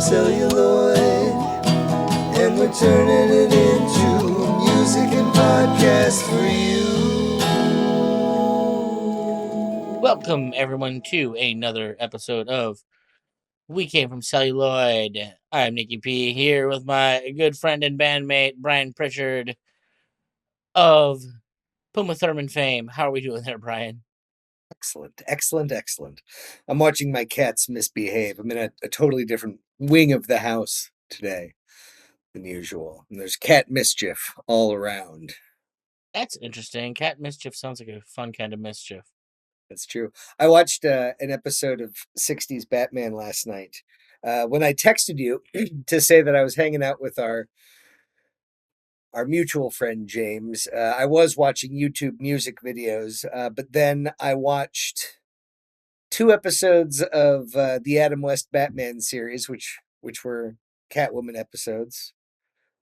celluloid, and we're turning it into music and podcast for you. Welcome, everyone, to another episode of We Came From Celluloid. I'm Nicky P, here with my good friend and bandmate, Brian Pritchard of Puma Thurman fame. How are we doing there, Brian? Excellent. I'm watching my cats misbehave. I'm in a totally different wing of the house today than usual. And there's cat mischief all around. That's interesting. Cat mischief sounds like a fun kind of mischief. That's true. I watched an episode of 60s Batman last night. When I texted you to say that I was hanging out with our mutual friend James, I was watching YouTube music videos, but then I watched 2 episodes of the Adam West Batman series, which were Catwoman episodes.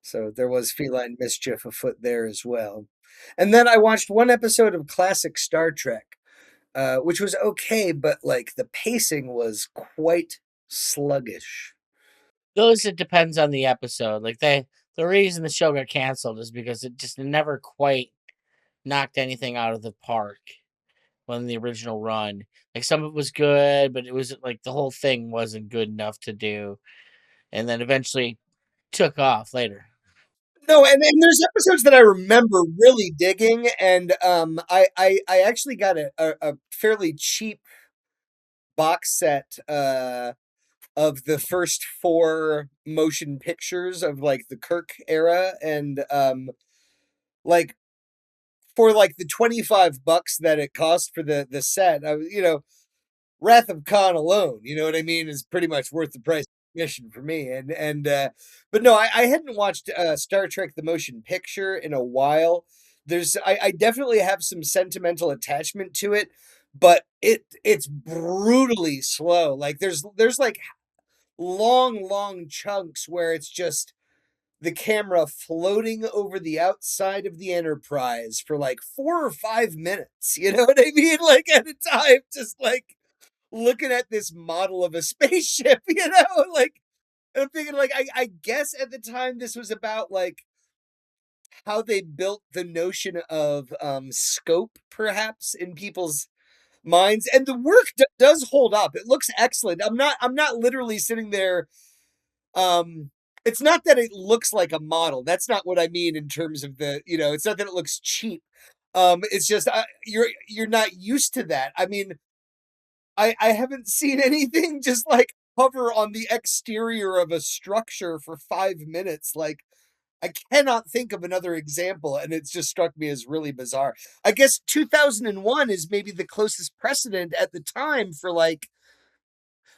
So there was feline mischief afoot there as well. And then I watched 1 episode of classic Star Trek, which was okay, but like the pacing was quite sluggish. It depends on the episode. The reason the show got canceled is because it just never quite knocked anything out of the park on the original run. Like, some of it was good, but it was like the whole thing wasn't good enough to do, and then eventually took off later. No, and there's episodes that I remember really digging, and I actually got a fairly cheap box set of the first 4 motion pictures of like the Kirk era, and like for like the $25 that it cost for the set, I was, Wrath of Khan alone, you know what I mean, is pretty much worth the price of admission for me. And but no, I hadn't watched Star Trek the motion picture in a while. I definitely have some sentimental attachment to it, but it's brutally slow. Like there's like long chunks where it's just the camera floating over the outside of the Enterprise for like 4 or 5 minutes. You know what I mean? Like at a time, just like looking at this model of a spaceship, like, and I'm thinking, like, I guess at the time this was about like how they built the notion of scope, perhaps, in people's minds, and the work does hold up. It looks excellent. I'm not literally sitting there. It's not that it looks like a model. That's not what I mean in terms of it's not that it looks cheap. It's just you're not used to that. I mean, I haven't seen anything just like hover on the exterior of a structure for 5 minutes. Like, I cannot think of another example, and it's just struck me as really bizarre. I guess 2001 is maybe the closest precedent at the time for like,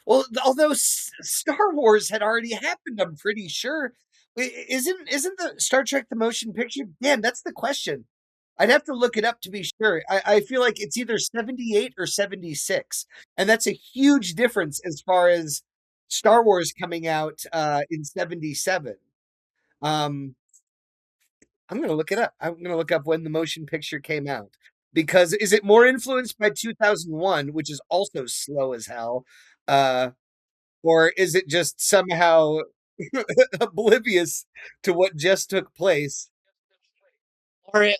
well, although Star Wars had already happened, I'm pretty sure. Isn't the Star Trek the motion picture? Damn, that's the question. I'd have to look it up to be sure. I feel like it's either 78 or 76. And that's a huge difference as far as Star Wars coming out in 77. Um, I'm going to look it up. I'm going to look up when the motion picture came out. Because is it more influenced by 2001, which is also slow as hell? Or is it just somehow oblivious to what just took place?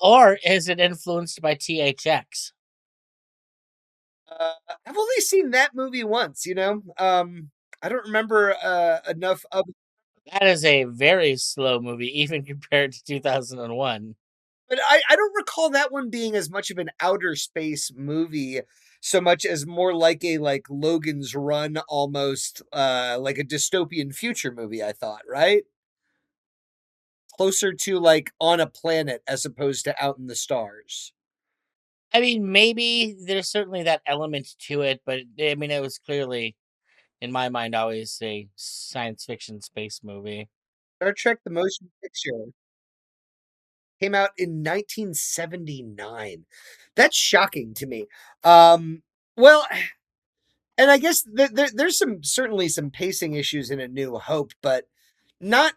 Or is it influenced by THX? I've only seen that movie once, I don't remember enough of it. That is a very slow movie, even compared to 2001. But I don't recall that one being as much of an outer space movie so much as more like a like Logan's Run, almost like a dystopian future movie, I thought, right? Closer to like on a planet as opposed to out in the stars. I mean, maybe there's certainly that element to it, but I mean, it was clearly, in my mind, always a science fiction space movie. Star Trek the Motion Picture came out in 1979. That's shocking to me. Well, and I guess there's certainly some pacing issues in A New Hope, but not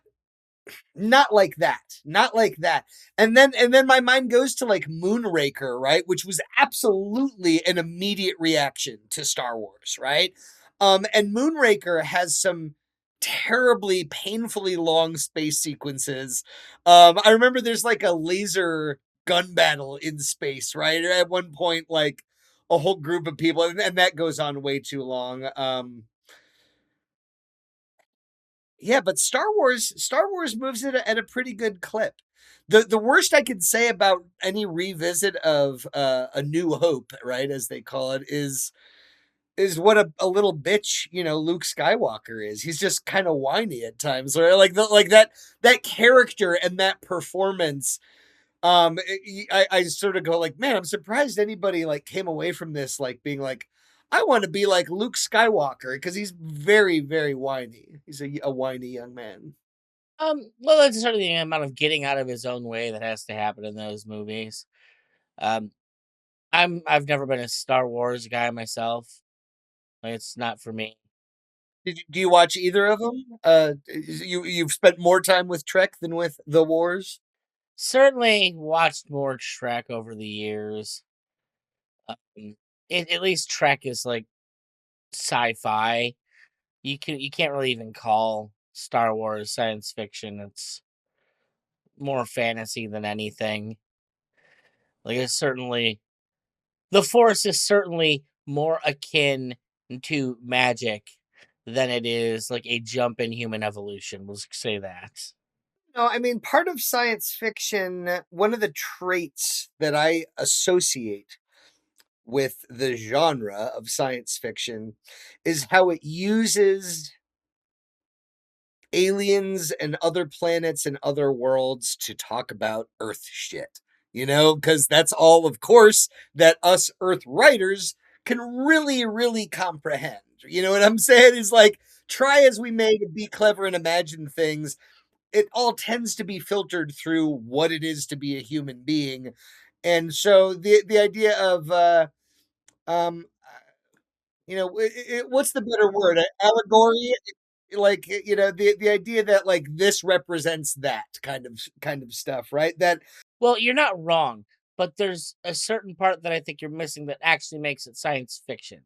not like that. Not like that. And then my mind goes to like Moonraker, right? Which was absolutely an immediate reaction to Star Wars, right? And Moonraker has some terribly, painfully long space sequences. I remember there's like a laser gun battle in space, right? At one point, like a whole group of people, and that goes on way too long. Yeah, but Star Wars moves it at a pretty good clip. The worst I could say about any revisit of A New Hope, right, as they call it, is what a little bitch, Luke Skywalker is. He's just kind of whiny at times, or like that character and that performance. I sort of go like, man, I'm surprised anybody like came away from this like being like, I want to be like Luke Skywalker, because he's very, very whiny. He's a whiny young man. Well, that's certainly the amount of getting out of his own way that has to happen in those movies. Um, I've never been a Star Wars guy myself. Like, it's not for me. Do you watch either of them? You've spent more time with Trek than with the Wars. Certainly watched more Trek over the years. Um, at least Trek is like sci-fi. You can't really even call Star Wars science fiction. It's more fantasy than anything. Like, it's certainly the Force is certainly more akin to magic than it is like a jump in human evolution. Let's say that. No, I mean, part of science fiction, one of the traits that I associate with the genre of science fiction is how it uses aliens and other planets and other worlds to talk about Earth shit. Because that's all, of course, that us Earth writers can really, really comprehend. You know what I'm saying? Is like, try as we may to be clever and imagine things, it all tends to be filtered through what it is to be a human being. And so the idea of um what's the better word? Allegory, like, the idea that like this represents that kind of stuff, right? That Well, you're not wrong, but there's a certain part that I think you're missing that actually makes it science fiction.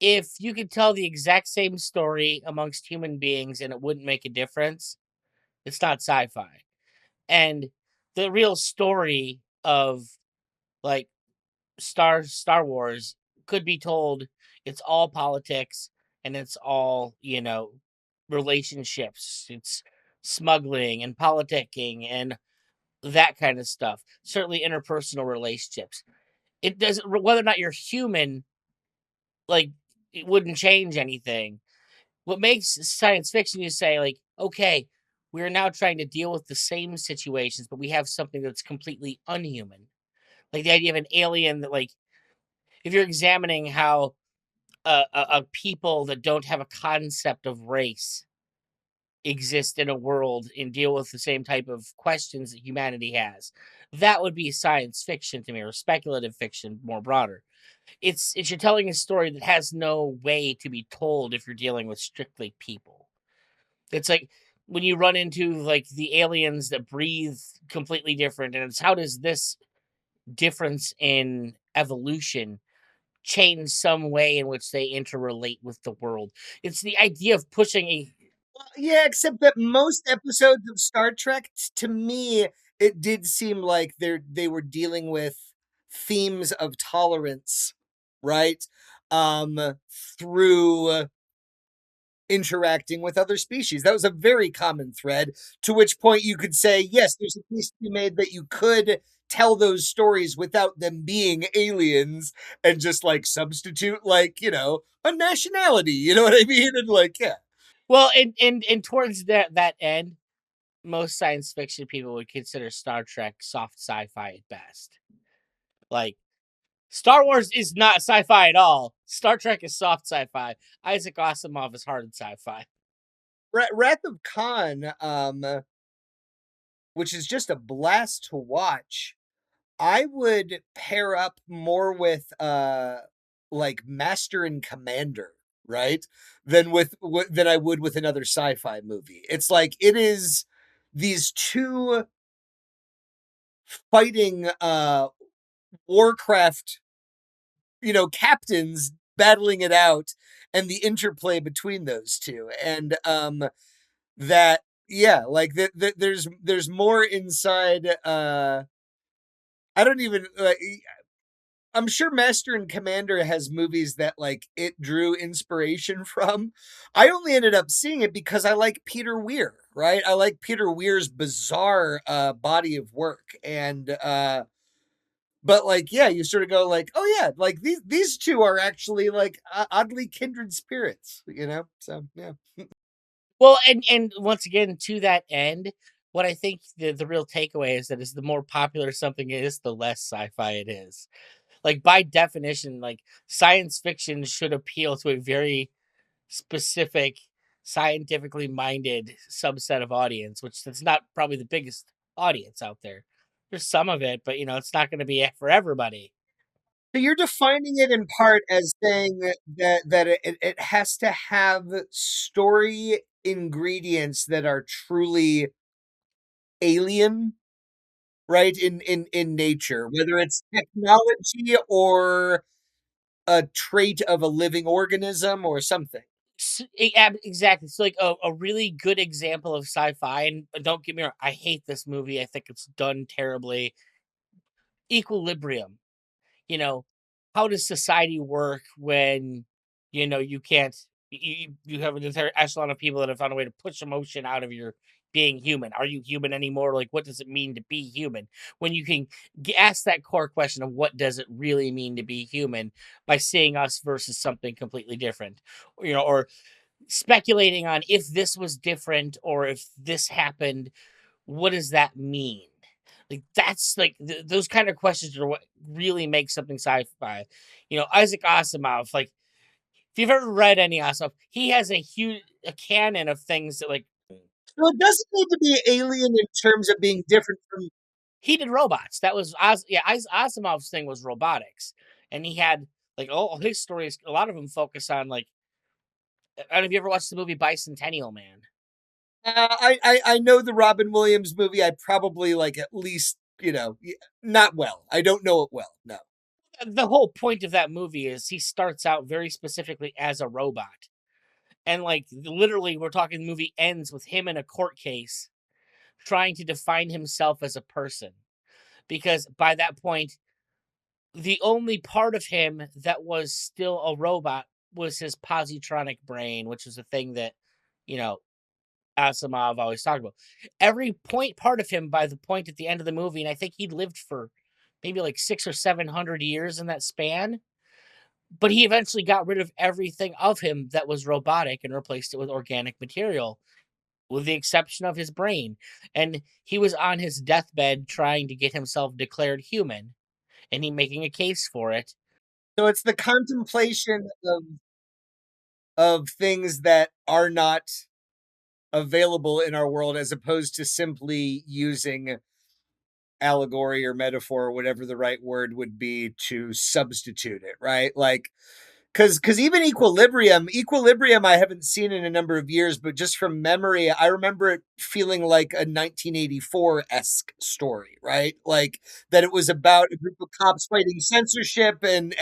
If you could tell the exact same story amongst human beings and it wouldn't make a difference, it's not sci-fi. And the real story of like Star Wars could be told. It's all politics and it's all, relationships. It's smuggling and politicking and that kind of stuff. Certainly interpersonal relationships. It doesn't whether or not you're human, like, it wouldn't change anything. What makes science fiction, you say, like, okay, we're now trying to deal with the same situations, but we have something that's completely unhuman. Like the idea of an alien that, like, if you're examining how a people that don't have a concept of race exist in a world and deal with the same type of questions that humanity has, that would be science fiction to me, or speculative fiction more broader. It's you're telling a story that has no way to be told if you're dealing with strictly people. It's like when you run into like the aliens that breathe completely different, and it's how does this difference in evolution change some way in which they interrelate with the world. It's the idea of pushing a yeah, except that most episodes of Star Trek, to me, it did seem like they were dealing with themes of tolerance, right? Um, through interacting with other species. That was a very common thread, to which point you could say, yes, there's a case to be made that you could tell those stories without them being aliens and just like substitute, like, a nationality. You know what I mean? And like, yeah. well, and towards that end, most science fiction people would consider Star Trek soft sci-fi at best. Like, Star Wars is not sci-fi at all. Star Trek is soft sci-fi. Isaac Asimov is hard sci-fi. Wrath of Khan, which is just a blast to watch. I would pair up more with like Master and Commander, right? Than I would with another sci-fi movie. It's like it is these two fighting Warcraft, captains battling it out, and the interplay between those two. And that yeah, like there's more inside I don't even I'm sure Master and Commander has movies that like it drew inspiration from. I only ended up seeing it because I like Peter Weir, right? I like Peter Weir's bizarre body of work. And but like yeah, you sort of go like, oh yeah, like these two are actually like oddly kindred spirits, you know? So yeah. Well, and once again, to that end, what I think the real takeaway is that is the more popular something is, the less sci-fi it is. Like by definition, like science fiction should appeal to a very specific, scientifically minded subset of audience, which that's not probably the biggest audience out there. There's some of it, but it's not going to be for everybody. So you're defining it in part as saying that it has to have story ingredients that are truly alien, right? In nature, whether it's technology or a trait of a living organism or something. Exactly. So, like a really good example of sci-fi, and don't get me wrong, I hate this movie. I think it's done terribly. Equilibrium. you know, how does society work when, you can't, you have an entire echelon of people that have found a way to push emotion out of your being human. Are you human anymore? Like, what does it mean to be human? When you can ask that core question of what does it really mean to be human by seeing us versus something completely different, or speculating on if this was different or if this happened, what does that mean? Like that's like those kind of questions are what really make something sci-fi. Isaac Asimov. Like if you've ever read any Asimov, he has a canon of things that like So it doesn't need to be alien in terms of being different from. he did robots. That was Asimov's thing was robotics, and he had like all his stories. A lot of them focus on like. I don't know if you ever watched the movie Bicentennial Man. I know the Robin Williams movie. I probably like at least not well. I don't know it well. No. The whole point of that movie is he starts out very specifically as a robot. And like literally, we're talking the movie ends with him in a court case trying to define himself as a person. Because by that point, the only part of him that was still a robot was his positronic brain, which is a thing that, you know, Asimov always talked about. Every part of him by the point at the end of the movie, and I think he lived for maybe like 600 or 700 years in that span. But he eventually got rid of everything of him that was robotic and replaced it with organic material, with the exception of his brain. And he was on his deathbed trying to get himself declared human, and he making a case for it. So it's the contemplation of things that are not available in our world as opposed to simply using allegory or metaphor or whatever the right word would be to substitute it, right? Like because even equilibrium I haven't seen in a number of years, but just from memory I remember it feeling like a 1984-esque story, right? Like that it was about a group of cops fighting censorship and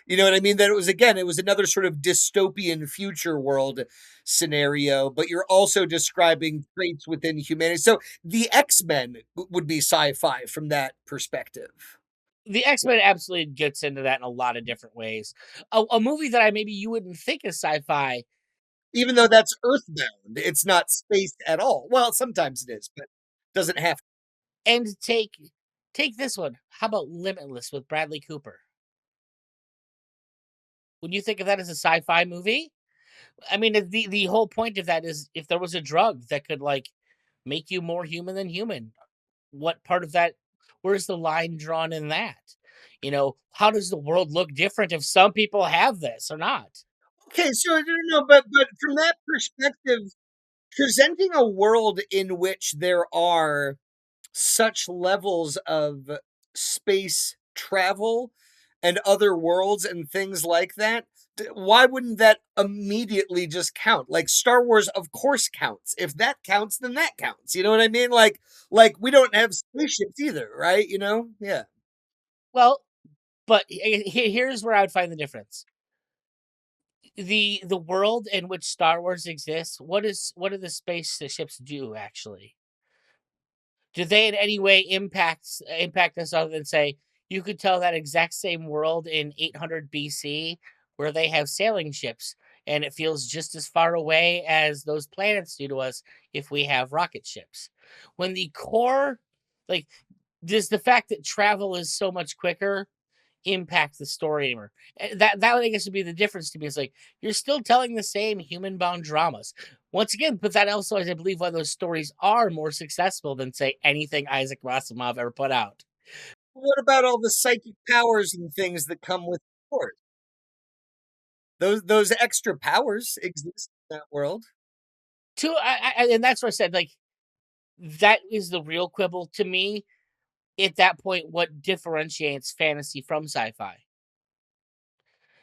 you know what I mean, that it was another sort of dystopian future world scenario, but you're also describing traits within humanity. So the X-Men would be sci-fi from that perspective, The X-Men absolutely gets into that in a lot of different ways. A movie that I maybe you wouldn't think is sci-fi, even though that's earthbound. It's not space at all. Well, sometimes it is, but doesn't have to. and take this one. How about Limitless with Bradley Cooper? Would you think of that as a sci-fi movie? I mean, the whole point of that is if there was a drug that could like make you more human than human, what part of that? Where's the line drawn in that? How does the world look different if some people have this or not? Okay, so no, but from that perspective, presenting a world in which there are such levels of space travel and other worlds and things like that, why wouldn't that immediately just count? Like Star Wars of course counts. If that counts, then that counts. You know what I mean? Like we don't have spaceships either, right? Yeah. Well, but here's where I would find the difference. The world in which Star Wars exists, what do the spaceships do actually? Do they in any way impact us other than say you could tell that exact same world in 800 BC where they have sailing ships and it feels just as far away as those planets do to us if we have rocket ships. When the core, like, does the fact that travel is so much quicker impact the story anymore? That I guess would be the difference to me. It's like you're still telling the same human bound dramas. Once again, but that also is, I believe, why those stories are more successful than say anything Isaac Asimov ever put out. What about all the psychic powers and things that come with Force? Those extra powers exist in that world. And that's what I said. Like that is the real quibble to me. At that point, what differentiates fantasy from sci-fi?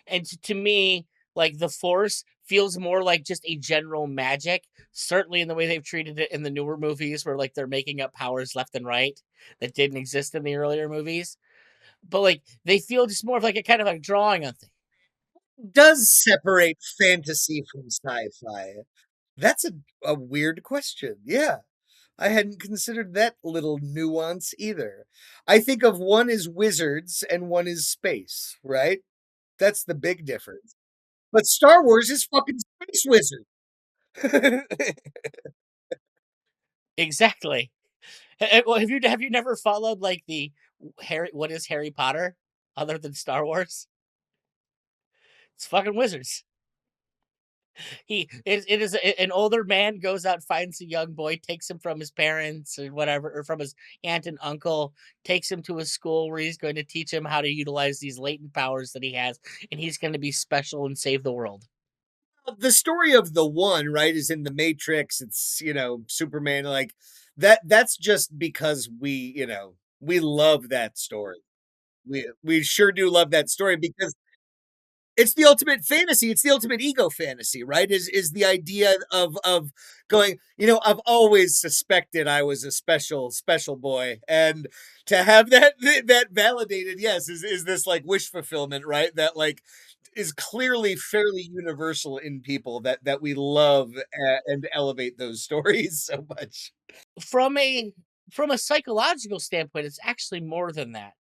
And to me, like the Force feels more like just a general magic. Certainly, in the way they've treated it in the newer movies, where like they're making up powers left and right that didn't exist in the earlier movies. But like they feel just more of like a kind of like drawing on things. Does separate fantasy from sci-fi? That's a weird question. Yeah. I hadn't considered that little nuance either. I think of one is wizards and one is space, right? That's the big difference. But Star Wars is fucking space wizard. Exactly. Well, have you never followed like the Harry? What is Harry Potter other than Star Wars? It's fucking wizards. It is an older man goes out, finds a young boy, takes him from his parents or whatever, or from his aunt and uncle, takes him to a school where he's going to teach him how to utilize these latent powers that he has, and he's going to be special and save the world. The story of the one, right, is in the Matrix. It's, Superman, like that's just because we love that story. We sure do love that story because it's the ultimate fantasy. It's the ultimate ego fantasy, right? Is the idea of going, I've always suspected I was a special boy. And to have that validated, yes, is this like wish fulfillment, right? That like is clearly fairly universal in people that we love and elevate those stories so much. From a from a psychological standpoint, it's actually more than that.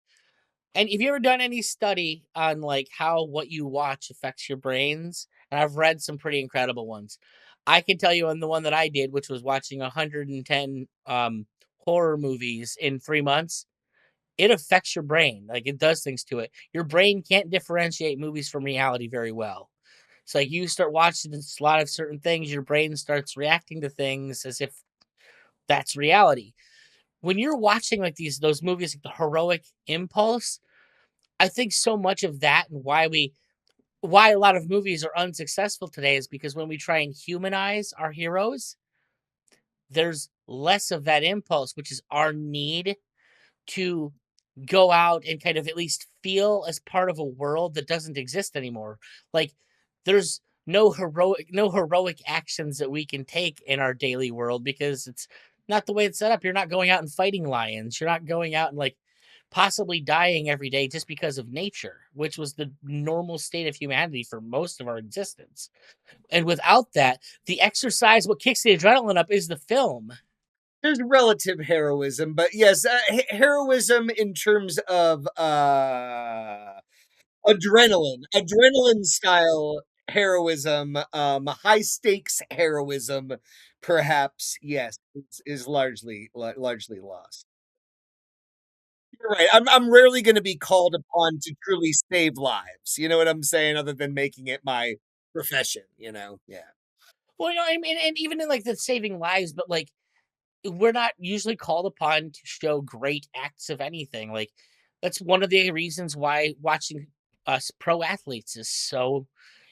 And have you ever done any study on like how what you watch affects your brains? And I've read some pretty incredible ones. I can tell you on the one that I did, which was watching 110 horror movies in 3 months. It affects your brain. Like it does things to it. Your brain can't differentiate movies from reality very well. So like you start watching a lot of certain things, your brain starts reacting to things as if that's reality. When you're watching like those movies, like the heroic impulse, I think so much of that and why a lot of movies are unsuccessful today is because when we try and humanize our heroes, there's less of that impulse, which is our need to go out and kind of at least feel as part of a world that doesn't exist anymore. Like there's no heroic actions that we can take in our daily world because it's not the way it's set up. You're not going out and fighting lions. You're not going out and like possibly dying every day just because of nature, which was the normal state of humanity for most of our existence. And without that, the exercise, what kicks the adrenaline up is the film. There's relative heroism, but yes, heroism in terms of adrenaline style heroism, high stakes heroism, perhaps, yes, is largely lost. You're right. I'm rarely going to be called upon to truly save lives. You know what I'm saying? Other than making it my profession. Yeah. Well, I mean, and even in like the saving lives, but like we're not usually called upon to show great acts of anything. Like that's one of the reasons why watching us pro athletes is so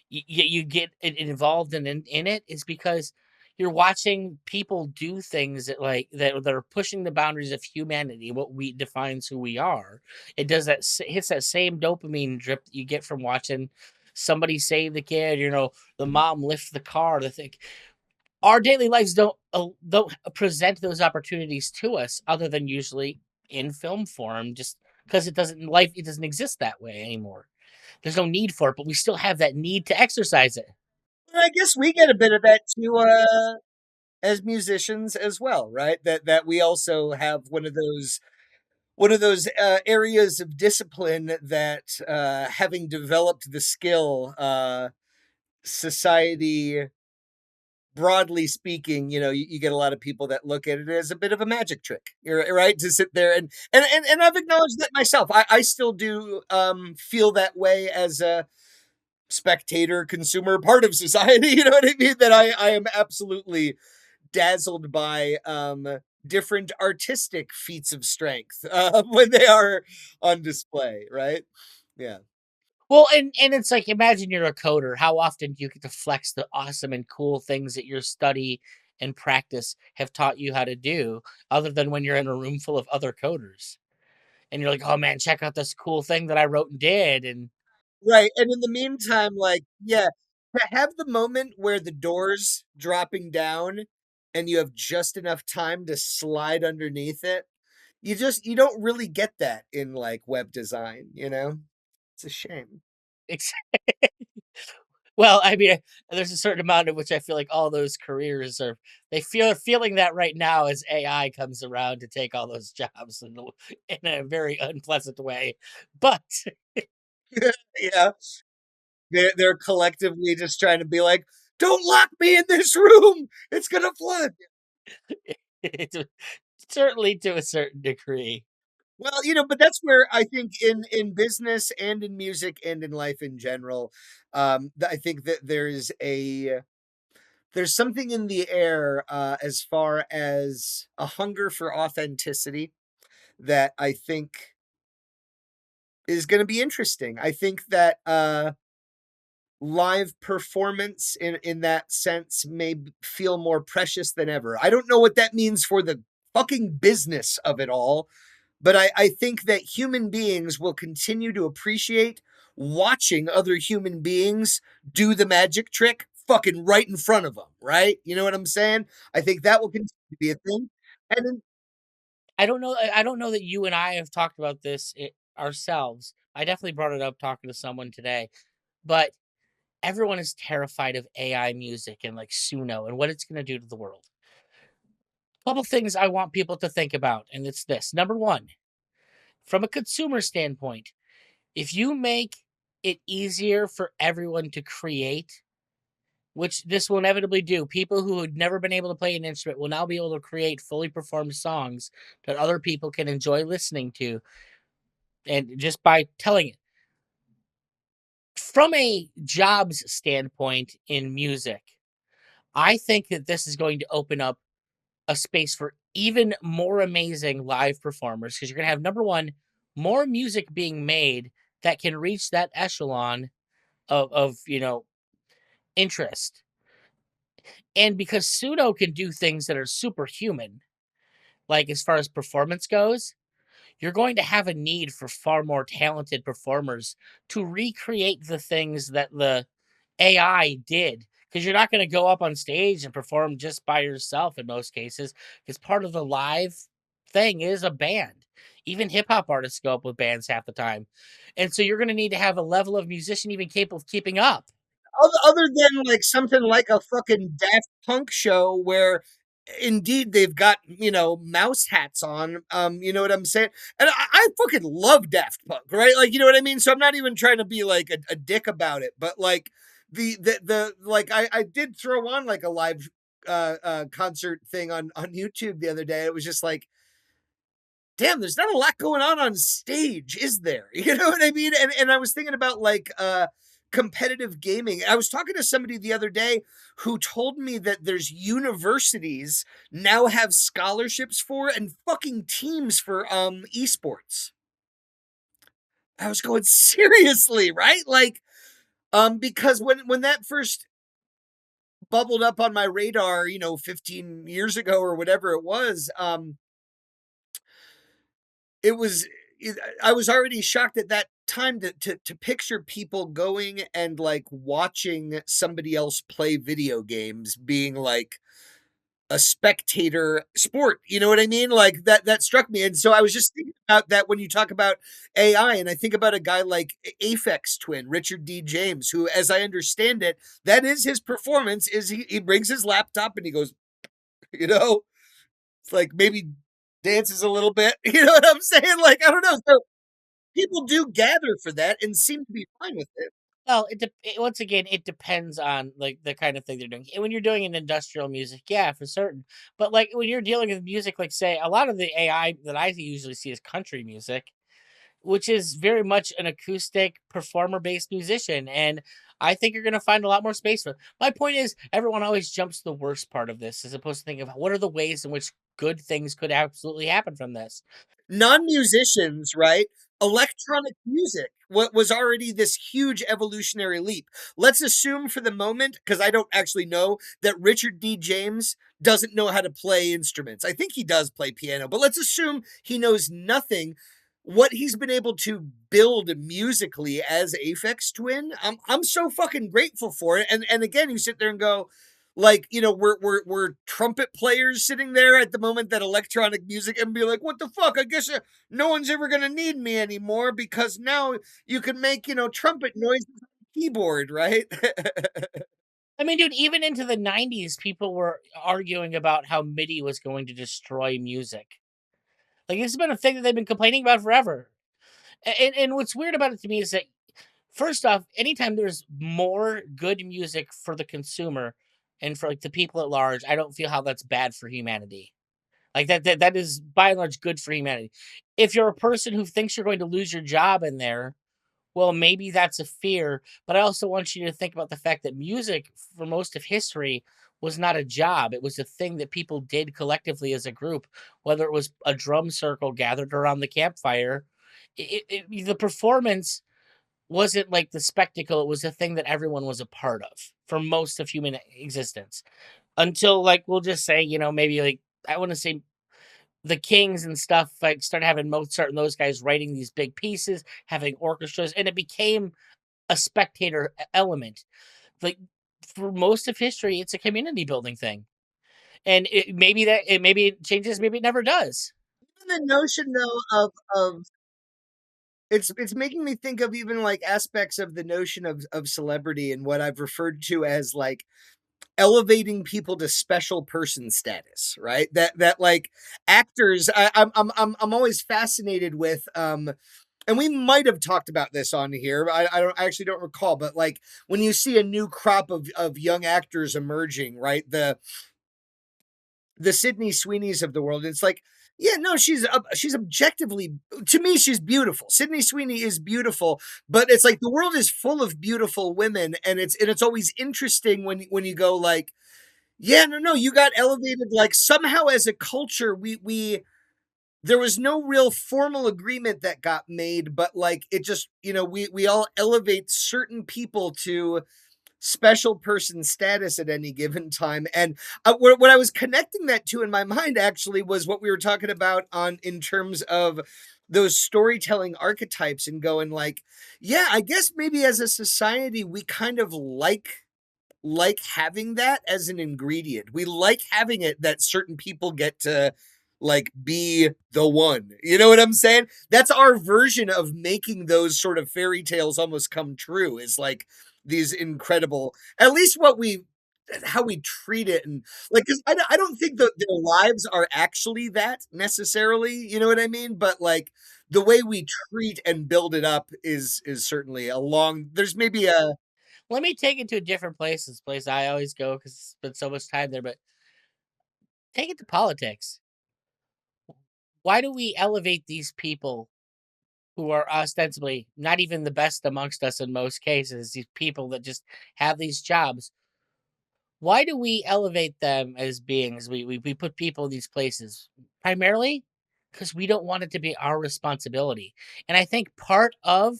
you get involved in it is because you're watching people do things that are pushing the boundaries of humanity, what we defines who we are. It does hits that same dopamine drip that you get from watching somebody save the kid, the mom lift the car. The thing our daily lives don't present those opportunities to us other than usually in film form, just because it doesn't exist that way anymore. There's no need for it, but we still have that need to exercise it. And I guess we get a bit of that too, as musicians as well, right? That we also have one of those areas of discipline that, having developed the skill, society, broadly speaking, you get a lot of people that look at it as a bit of a magic trick, right? To sit there and I've acknowledged that myself. I still do feel that way as a spectator, consumer, part of society. You know what I mean? That I am absolutely dazzled by different artistic feats of strength when they are on display, right? Yeah. Well, and it's like, imagine you're a coder. How often do you get to flex the awesome and cool things that your study and practice have taught you how to do, other than when you're in a room full of other coders and you're like, oh man, check out this cool thing that I wrote and did. And Right, and in the meantime, like, yeah, to have the moment where the door's dropping down and you have just enough time to slide underneath it, you don't really get that in, like, web design, you know? It's a shame. ex- well, I mean, there's a certain amount of which I feel like all those careers are, they feeling that right now as AI comes around to take all those jobs in a very unpleasant way. But Yeah, they're collectively just trying to be like, "Don't lock me in this room, it's gonna flood." it's certainly to a certain degree. Well, but that's where I think in business and in music and in life in general, I think that there's something in the air, as far as a hunger for authenticity that I think is going to be interesting. I think that live performance in that sense feel more precious than ever. I don't know what that means for the fucking business of it all, but I think that human beings will continue to appreciate watching other human beings do the magic trick fucking right in front of them, right? You know what I'm saying? I think that will continue to be a thing. And then, I don't know that you and I have talked about this ourselves. I definitely brought it up talking to someone today, but everyone is terrified of AI music and like Suno and what it's going to do to the world. Couple things I want people to think about, and it's this. Number one, from a consumer standpoint, if you make it easier for everyone to create, which this will inevitably do, people who had never been able to play an instrument will now be able to create fully performed songs that other people can enjoy listening to, and just by telling it. From a jobs standpoint in music, I think that this is going to open up a space for even more amazing live performers, because you're going to have, number one, more music being made that can reach that echelon of interest. And because Suno can do things that are superhuman, like as far as performance goes, you're going to have a need for far more talented performers to recreate the things that the AI did. Because you're not going to go up on stage and perform just by yourself in most cases, because part of the live thing is a band. Even hip hop artists go up with bands half the time. And so you're going to need to have a level of musician even capable of keeping up. other than like something like a fucking Daft Punk show where indeed they've got mouse hats on, you know what I'm saying? And I fucking love Daft Punk, right? Like, you know what I mean? So I'm not even trying to be like a dick about it, but like the like I did throw on like a live concert thing on YouTube the other day. It was just like, damn, there's not a lot going on stage, is there? You know what I mean? And I was thinking about like competitive gaming. I was talking to somebody the other day who told me that there's universities now have scholarships for and fucking teams for esports. I was going, seriously, right? Like because when that first bubbled up on my radar, 15 years ago or whatever it was, it was I was already shocked at that time to picture people going and like watching somebody else play video games being like a spectator sport. You know what I mean? Like that struck me. And so I was just thinking about that when you talk about AI, and I think about a guy like Aphex Twin, Richard D. James, who, as I understand it, that is his performance, is he brings his laptop and he goes, you know, it's like maybe dances a little bit. You know what I'm saying? Like, I don't know. So people do gather for that and seem to be fine with it. Well, once again, it depends on, like, the kind of thing they're doing. And when you're doing an industrial music, yeah, for certain. But, like, when you're dealing with music, like, say, a lot of the AI that I usually see is country music, which is very much an acoustic performer-based musician, and I think you're gonna find a lot more space for it. My point is, everyone always jumps to the worst part of this as opposed to thinking of what are the ways in which good things could absolutely happen from this. Non-musicians, right? Electronic music, what was already this huge evolutionary leap. Let's assume for the moment, because I don't actually know, that Richard D. James doesn't know how to play instruments. I think he does play piano, but let's assume he knows nothing. What he's been able to build musically as Aphex Twin, I'm so fucking grateful for it. And again, you sit there and go, like, you know, we're trumpet players sitting there at the moment that electronic music, and be like, what the fuck, I guess no one's ever gonna need me anymore, because now you can make, you know, trumpet noises on the keyboard, right? I mean, dude, even into the 90s, people were arguing about how MIDI was going to destroy music. Like, it's been a thing that they've been complaining about forever. And what's weird about it to me is that, first off, anytime there's more good music for the consumer and for, like, the people at large, I don't feel how that's bad for humanity. Like, that is by and large good for humanity. If you're a person who thinks you're going to lose your job in there, well, maybe that's a fear, but I also want you to think about the fact that music, for most of history, was not a job. It was a thing that people did collectively as a group, whether it was a drum circle gathered around the campfire. The performance wasn't like the spectacle, it was a thing that everyone was a part of for most of human existence. Until, like, we'll just say, maybe, like, I want to say the Kings and stuff, like, started having Mozart and those guys writing these big pieces, having orchestras, and it became a spectator element. Like, for most of history, it's a community building thing. And maybe it changes, maybe it never does. The notion though of it's making me think of even like aspects of the notion of celebrity and what I've referred to as like elevating people to special person status, right? That like actors, I'm always fascinated with, and we might have talked about this on here. I actually don't recall, but like when you see a new crop of young actors emerging, right? The Sydney Sweeneys of the world. It's like, yeah, no, she's objectively, to me, she's beautiful. Sydney Sweeney is beautiful, but it's like the world is full of beautiful women, and it's always interesting when you go like, yeah, no, you got elevated like somehow as a culture. We there was no real formal agreement that got made, but like it just, we all elevate certain people to special person status at any given time. And what I was connecting that to in my mind actually was what we were talking about on in terms of those storytelling archetypes, and going like, yeah, I guess maybe as a society we kind of like having that as an ingredient. We like having it that certain people get to like be the one. You know what I'm saying? That's our version of making those sort of fairy tales almost come true, is like these incredible, at least what we how we treat it. And like, 'cause I don't think that their lives are actually that necessarily, you know what I mean? But like the way we treat and build it up is certainly a long, there's maybe a, Let me take it to a different place. This place I always go because I spend so much time there, but take it to politics. Why do we elevate these people who are ostensibly not even the best amongst us in most cases, these people that just have these jobs? Why do we elevate them as beings? We put people in these places primarily because we don't want it to be our responsibility. And I think part of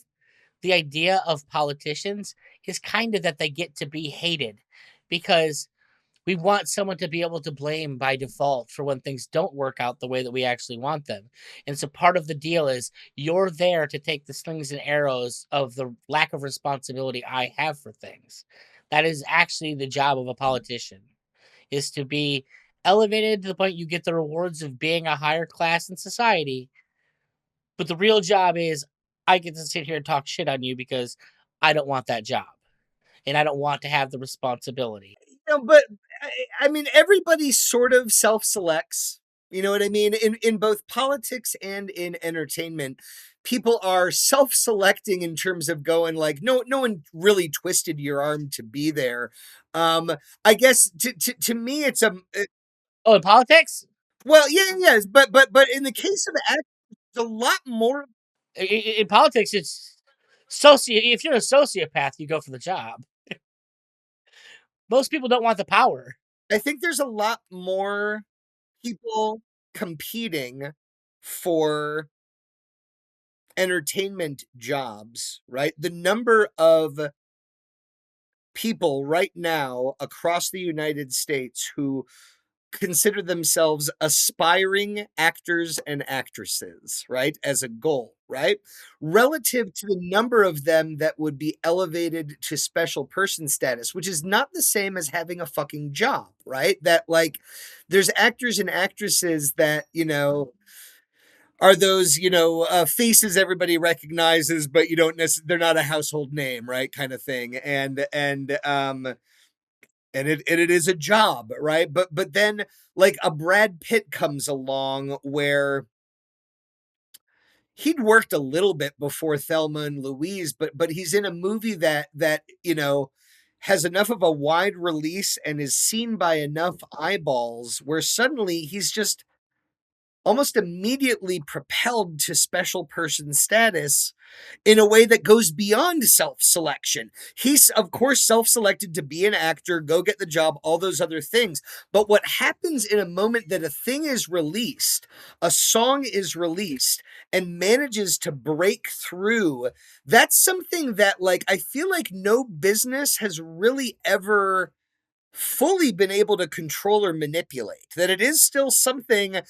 the idea of politicians is kind of that they get to be hated because we want someone to be able to blame by default for when things don't work out the way that we actually want them. And so part of the deal is you're there to take the slings and arrows of the lack of responsibility I have for things. That is actually the job of a politician, is to be elevated to the point you get the rewards of being a higher class in society. But the real job is I get to sit here and talk shit on you because I don't want that job and I don't want to have the responsibility. But I mean, everybody sort of self-selects. You know what I mean? In both politics and in entertainment, people are self-selecting in terms of going like, no one really twisted your arm to be there. Um, I guess to me, it's Oh, in politics? well, yeah, yes, but in the case of acting, there's a lot more. In politics, it's if you're a sociopath, you go for the job. Most people don't want the power. I think there's a lot more people competing for entertainment jobs, right? The number of people right now across the United States who consider themselves aspiring actors and actresses, right? As a goal, right? Relative to the number of them that would be elevated to special person status, which is not the same as having a fucking job, right? That like there's actors and actresses that, are those faces everybody recognizes but you don't necessarily, they're not a household name, right, kind of thing, and it is a job, right? But then like a Brad Pitt comes along where he'd worked a little bit before Thelma and Louise, but he's in a movie that has enough of a wide release and is seen by enough eyeballs where suddenly he's just almost immediately propelled to special person status in a way that goes beyond self-selection. He's, of course, self-selected to be an actor, go get the job, all those other things. But what happens in a moment that a thing is released, a song is released, and manages to break through, that's something that, like, I feel like no business has really ever fully been able to control or manipulate. That it is still something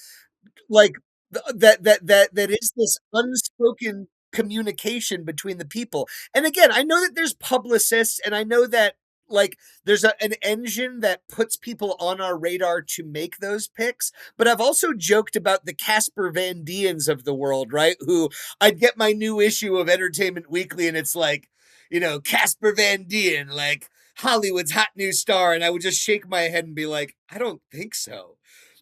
like that is this unspoken communication between the people. And again, I know that there's publicists and I know that like there's an engine that puts people on our radar to make those picks, but I've also joked about the Casper Van Diens of the world, right? Who I'd get my new issue of Entertainment Weekly and it's like, Casper Van Dien, like Hollywood's hot new star, and I would just shake my head and be like, I don't think so.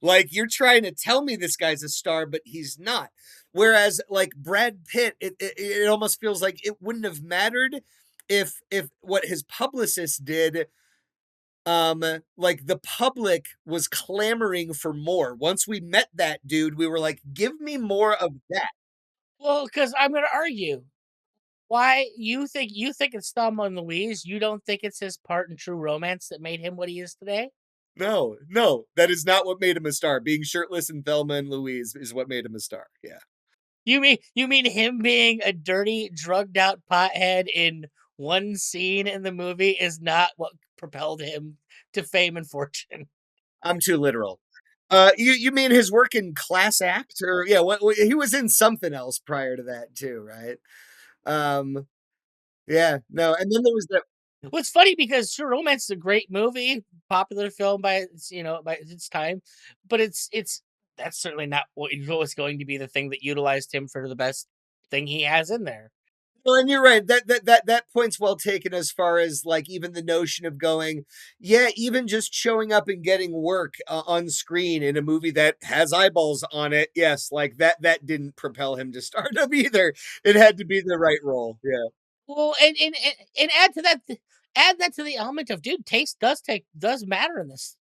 Like, you're trying to tell me this guy's a star, but he's not. Whereas, like Brad Pitt, it almost feels like it wouldn't have mattered if what his publicist did, like the public was clamoring for more. Once we met that dude, we were like, give me more of that. Well, because I'm going to argue why you think it's Thelma and Louise. You don't think it's his part in True Romance that made him what he is today. No, no, that is not what made him a star. Being shirtless in Thelma and Louise is what made him a star. Yeah. You mean him being a dirty, drugged out pothead in one scene in the movie is not what propelled him to fame and fortune? I'm too literal. You mean his work in Class Act, or yeah, what he was in something else prior to that too, right? Um, yeah, no, and then there was the What's funny because True Romance is a great movie, popular film by its time, but it's that's certainly not what was going to be the thing that utilized him for the best thing he has in there. well, and you're right. That point's well taken as far as like even the notion of going, yeah, even just showing up and getting work on screen in a movie that has eyeballs on it. Yes, like that didn't propel him to stardom either. It had to be the right role. Yeah. Well, and add that to the element of dude, taste does matter in this.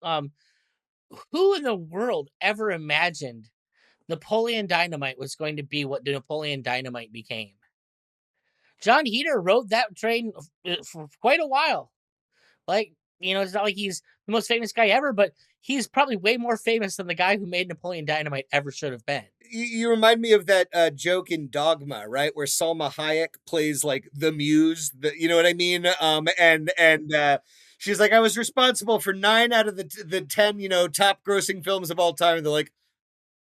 Who in the world ever imagined Napoleon Dynamite was going to be what Napoleon Dynamite became? John Heater rode that train for quite a while. Like, it's not like he's the most famous guy ever, but he's probably way more famous than the guy who made Napoleon Dynamite ever should have been. You remind me of that joke in Dogma, right, where Salma Hayek plays like the muse. You know what I mean? And she's like, I was responsible for 9 out of the 10, top grossing films of all time. And they're like,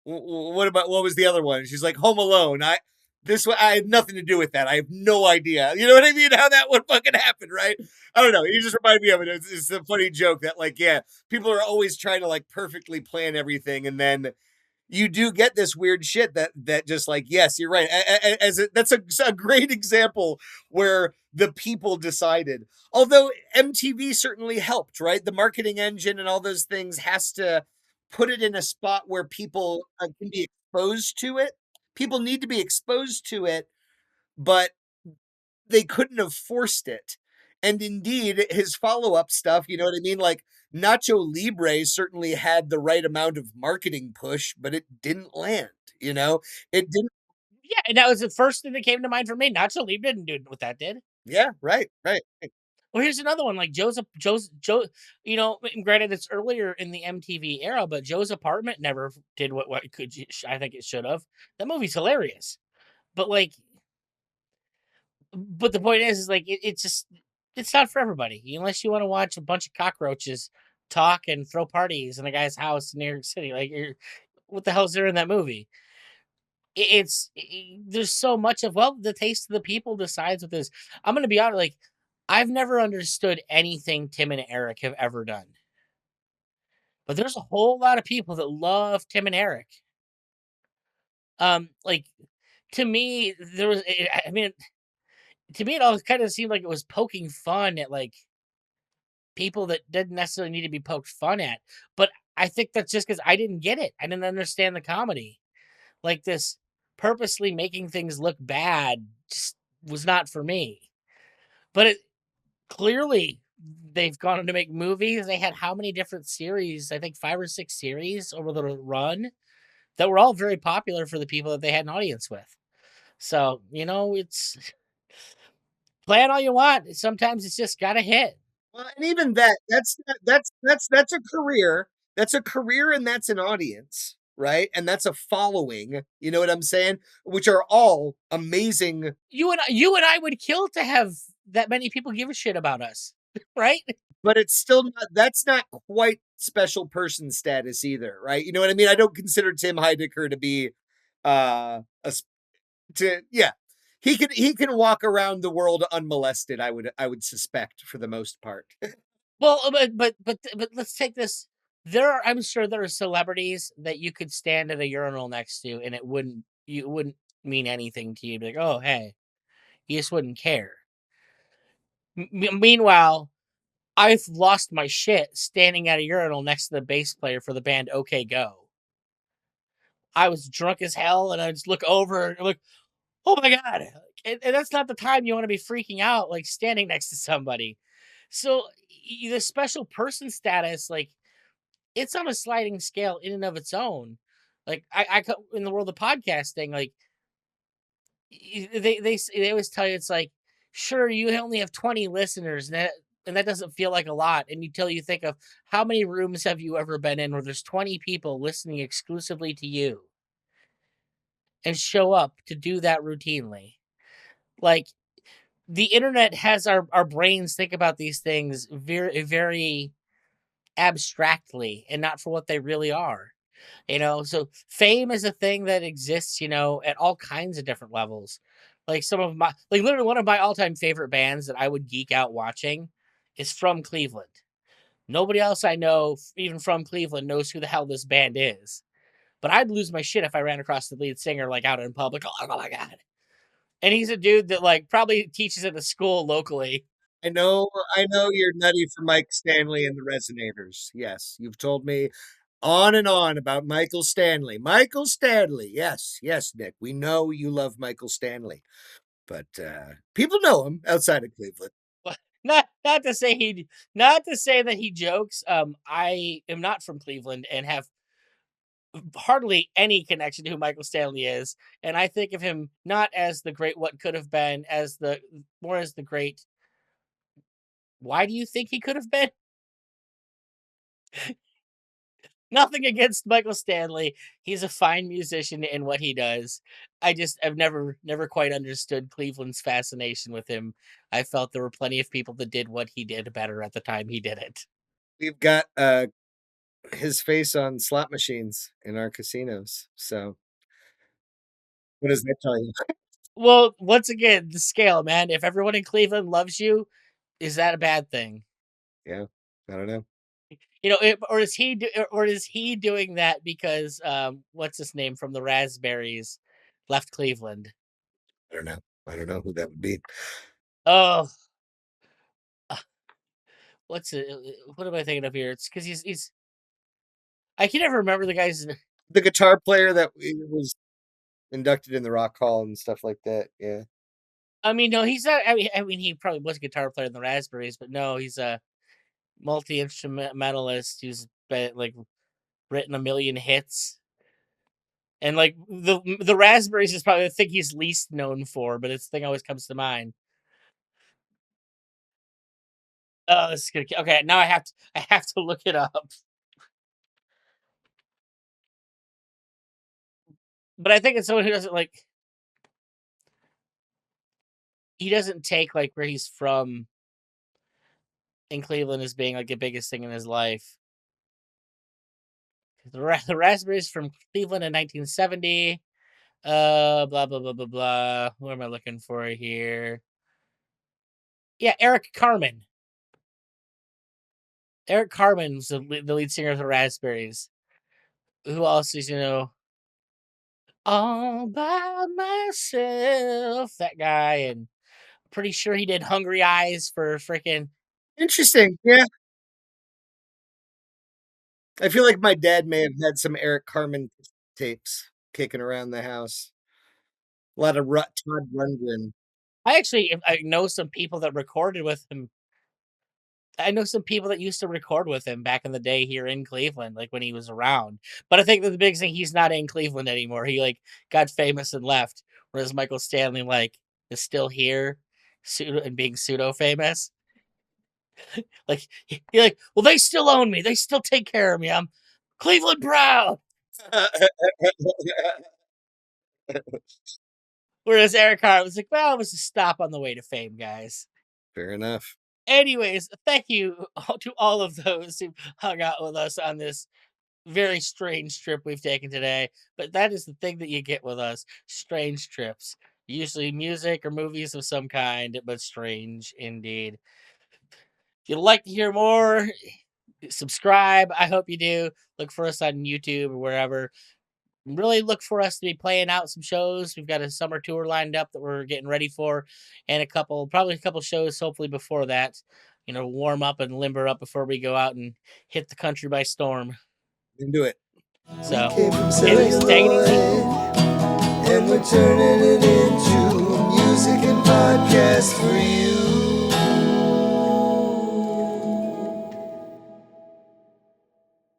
what was the other one? She's like, Home Alone. this one, I had nothing to do with that. I have no idea. You know what I mean? How that would fucking happen, right? I don't know. You just reminded me of it. It's a funny joke that, like, yeah, people are always trying to like perfectly plan everything, and then you do get this weird shit that just like, yes, you're right. That's a great example where the people decided. Although MTV certainly helped, right? The marketing engine and all those things has to put it in a spot where people can be exposed to it. People need to be exposed to it, but they couldn't have forced it. And indeed, his follow up stuff, you know what I mean? Like Nacho Libre certainly had the right amount of marketing push, but it didn't land, you know? It didn't. Yeah, and that was the first thing that came to mind for me. Nacho Libre didn't do what that did. Yeah, right, right. Well, here's another one, like Joe. You know, granted, it's earlier in the MTV era, but Joe's Apartment never did what could I think it should have. That movie's hilarious, but like, but the point is like it's just it's not for everybody unless you want to watch a bunch of cockroaches talk and throw parties in a guy's house in New York City. Like, what the hell's there in that movie? There's so much of, well, the taste of the people decides what this. I'm gonna be honest, like I've never understood anything Tim and Eric have ever done, but there's a whole lot of people that love Tim and Eric. Like to me, there was. I mean, to me, it all kind of seemed like it was poking fun at like people that didn't necessarily need to be poked fun at. But I think that's just because I didn't get it. I didn't understand the comedy. Like this purposely making things look bad just was not for me. But it clearly they've gone on to make movies. They had how many different series? I think 5 or 6 series over the run that were all very popular for the people that they had an audience with. So, you know, it's plan all you want. Sometimes it's just gotta hit. Well, and even that, that's a career. That's a career and that's an audience, right? And that's a following, you know what I'm saying? Which are all amazing, You and I would kill to have that many people give a shit about us, right? but it's still not, that's not quite special person status either, right? You know what I mean? I don't consider Tim Heidecker to be a to yeah. He can walk around the world unmolested, I would suspect for the most part. Well, but let's take this. I'm sure there are celebrities that you could stand at a urinal next to, and it wouldn't mean anything to you. Be like, oh hey, you just wouldn't care. Meanwhile, I've lost my shit standing at a urinal next to the bass player for the band OK Go. I was drunk as hell, and I just look over and look, oh my god, and that's not the time you want to be freaking out, like standing next to somebody. So the special person status, like it's on a sliding scale in and of its own. Like in the world of podcasting, like they always tell you it's like, sure, you only have 20 listeners, and that doesn't feel like a lot. And until you think of how many rooms have you ever been in where there's 20 people listening exclusively to you and show up to do that routinely. Like the internet has our brains think about these things very very abstractly and not for what they really are. So fame is a thing that exists, at all kinds of different levels. Like literally one of my all-time favorite bands that I would geek out watching is from Cleveland. Nobody else I know, even from Cleveland, knows who the hell this band is. But I'd lose my shit if I ran across the lead singer like out in public. Oh my god. And he's a dude that like probably teaches at the school locally. I know you're nutty for Mike Stanley and the Resonators. Yes, you've told me on and on about Michael Stanley. Michael Stanley. Yes, yes, Nick. We know you love Michael Stanley, but people know him outside of Cleveland. Not to say that he jokes. I am not from Cleveland and have hardly any connection to who Michael Stanley is, and I think of him not as the great what could have been, as the more as the great. Why do you think he could have been? Nothing against Michael Stanley. He's a fine musician in what he does. I've never quite understood Cleveland's fascination with him. I felt there were plenty of people that did what he did better at the time he did it. We've got his face on slot machines in our casinos. So what does that tell you? Well, once again, the scale, man. If everyone in Cleveland loves you, is that a bad thing? Yeah, I don't know. Or is he doing that because what's his name from the Raspberries left Cleveland? I don't know. I don't know who that would be. Oh, uh, what's it? What am I thinking of here? It's because he's. I can never remember the guy's. The guitar player that was inducted in the Rock Hall and stuff like that. Yeah. I mean, no, he's not. I mean, he probably was a guitar player in the Raspberries, but no, he's a multi instrumentalist who's been like written a million hits. And like the Raspberries is probably the thing he's least known for, but it's the thing always comes to mind. Oh, this is gonna okay. Now I have to look it up. But I think it's someone who doesn't like he doesn't take like where he's from in Cleveland as being like the biggest thing in his life. The Raspberries from Cleveland in 1970. Blah blah blah blah blah. What am I looking for here? Yeah, Eric Carmen. Eric Carmen's the lead singer of the Raspberries. Who else is all by myself? That guy, and pretty sure he did Hungry Eyes for freaking. Interesting. Yeah. I feel like my dad may have had some Eric Carmen tapes kicking around the house. A lot of Todd Rundgren. I know some people that recorded with him. I know some people that used to record with him back in the day here in Cleveland, like when he was around. But I think that the big thing he's not in Cleveland anymore. He like got famous and left, whereas Michael Stanley like is still here, pseudo and being pseudo famous. Like he like, well, they still own me. They still take care of me. I'm Cleveland proud. Whereas Eric Hart was like, well, it was a stop on the way to fame, guys. Fair enough. Anyways, thank you to all of those who hung out with us on this very strange trip we've taken today. But that is the thing that you get with us, strange trips. Usually music or movies of some kind, but strange indeed. If you'd like to hear more, subscribe. I hope you do. Look for us on YouTube or wherever. Really look for us to be playing out some shows. We've got a summer tour lined up that we're getting ready for, and probably a couple shows, hopefully before that. Warm up and limber up before we go out and hit the country by storm. Into it. We So, came from anyways, take it easy. celluloid, and we're turning it into music and podcast for you.